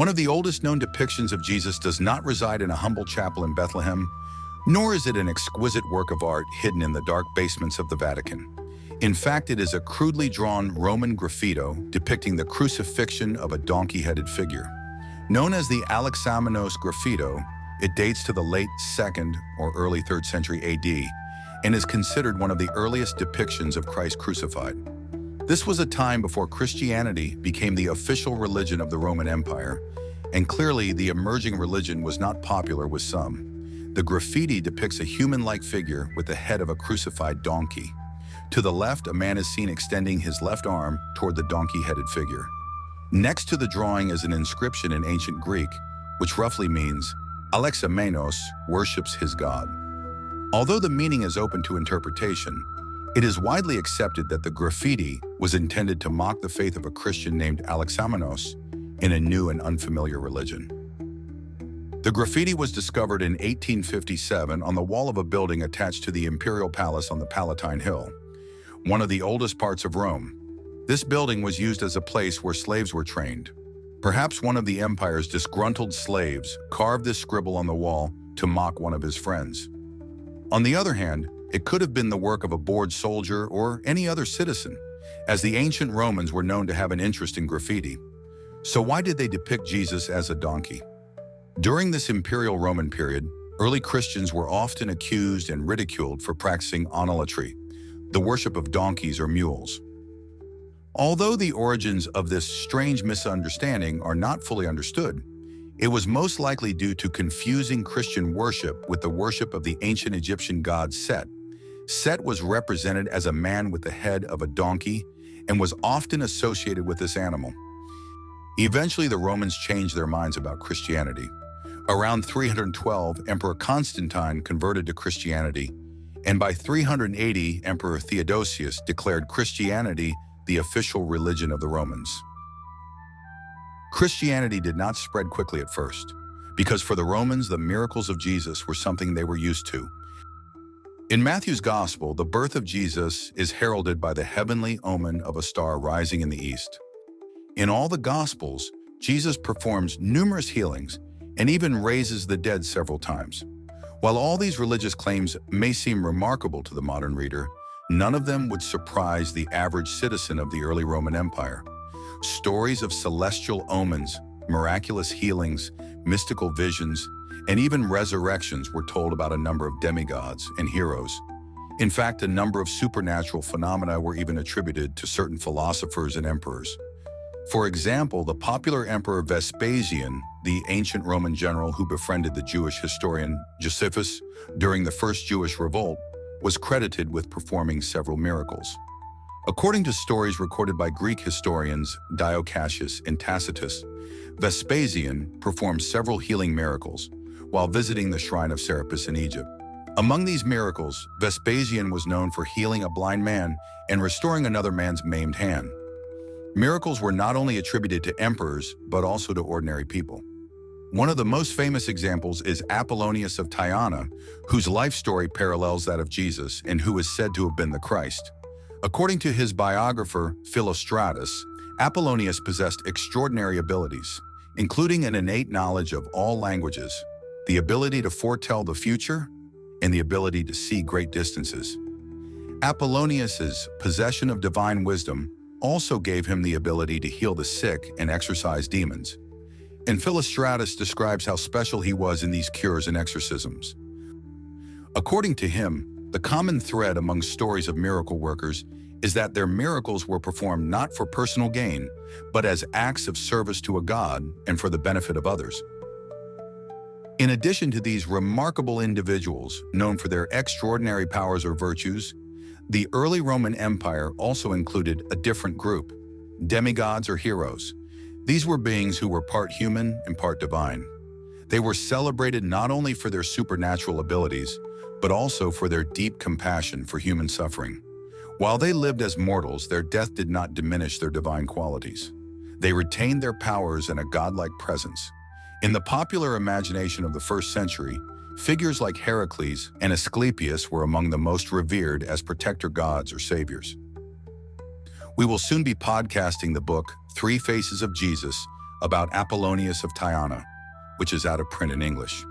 One of the oldest known depictions of Jesus does not reside in a humble chapel in Bethlehem, nor is it an exquisite work of art hidden in the dark basements of the Vatican. In fact, it is a crudely drawn Roman graffito depicting the crucifixion of a donkey-headed figure. Known as the Alexamenos Graffito, it dates to the late 2nd or early 3rd century AD and is considered one of the earliest depictions of Christ crucified. This was a time before Christianity became the official religion of the Roman Empire, and clearly the emerging religion was not popular with some. The graffiti depicts a human-like figure with the head of a crucified donkey. To the left, a man is seen extending his left arm toward the donkey-headed figure. Next to the drawing is an inscription in ancient Greek, which roughly means, Alexamenos worships his god. Although the meaning is open to interpretation, it is widely accepted that the graffiti was intended to mock the faith of a Christian named Alexamenos in a new and unfamiliar religion. The graffiti was discovered in 1857 on the wall of a building attached to the Imperial Palace on the Palatine Hill, one of the oldest parts of Rome. This building was used as a place where slaves were trained. Perhaps one of the empire's disgruntled slaves carved this scribble on the wall to mock one of his friends. On the other hand, it could have been the work of a bored soldier or any other citizen, as the ancient Romans were known to have an interest in graffiti. So why did they depict Jesus as a donkey? During this Imperial Roman period, early Christians were often accused and ridiculed for practicing onolatry, the worship of donkeys or mules. Although the origins of this strange misunderstanding are not fully understood, it was most likely due to confusing Christian worship with the worship of the ancient Egyptian god Set. Set was represented as a man with the head of a donkey and was often associated with this animal. Eventually, the Romans changed their minds about Christianity. Around 312, Emperor Constantine converted to Christianity, and by 380, Emperor Theodosius declared Christianity the official religion of the Romans. Christianity did not spread quickly at first, because for the Romans, the miracles of Jesus were something they were used to. In Matthew's Gospel, the birth of Jesus is heralded by the heavenly omen of a star rising in the east. In all the Gospels, Jesus performs numerous healings and even raises the dead several times. While all these religious claims may seem remarkable to the modern reader, none of them would surprise the average citizen of the early Roman Empire. Stories of celestial omens, miraculous healings, mystical visions, and even resurrections were told about a number of demigods and heroes. In fact, a number of supernatural phenomena were even attributed to certain philosophers and emperors. For example, the popular emperor Vespasian, the ancient Roman general who befriended the Jewish historian Josephus during the First Jewish Revolt, was credited with performing several miracles. According to stories recorded by Greek historians Dio Cassius and Tacitus, Vespasian performed several healing miracles while visiting the shrine of Serapis in Egypt. Among these miracles, Vespasian was known for healing a blind man and restoring another man's maimed hand. Miracles were not only attributed to emperors, but also to ordinary people. One of the most famous examples is Apollonius of Tyana, whose life story parallels that of Jesus and who is said to have been the Christ. According to his biographer, Philostratus, Apollonius possessed extraordinary abilities, including an innate knowledge of all languages, the ability to foretell the future, and the ability to see great distances. Apollonius's possession of divine wisdom also gave him the ability to heal the sick and exorcise demons. And Philostratus describes how special he was in these cures and exorcisms. According to him, the common thread among stories of miracle workers is that their miracles were performed not for personal gain, but as acts of service to a god and for the benefit of others. In addition to these remarkable individuals known for their extraordinary powers or virtues, the early Roman Empire also included a different group, demigods or heroes. These were beings who were part human and part divine. They were celebrated not only for their supernatural abilities, but also for their deep compassion for human suffering. While they lived as mortals, their death did not diminish their divine qualities. They retained their powers and a godlike presence. In the popular imagination of the first century, figures like Heracles and Asclepius were among the most revered as protector gods or saviors. We will soon be podcasting the book, 3 Faces of Jesus, about Apollonius of Tyana, which is out of print in English.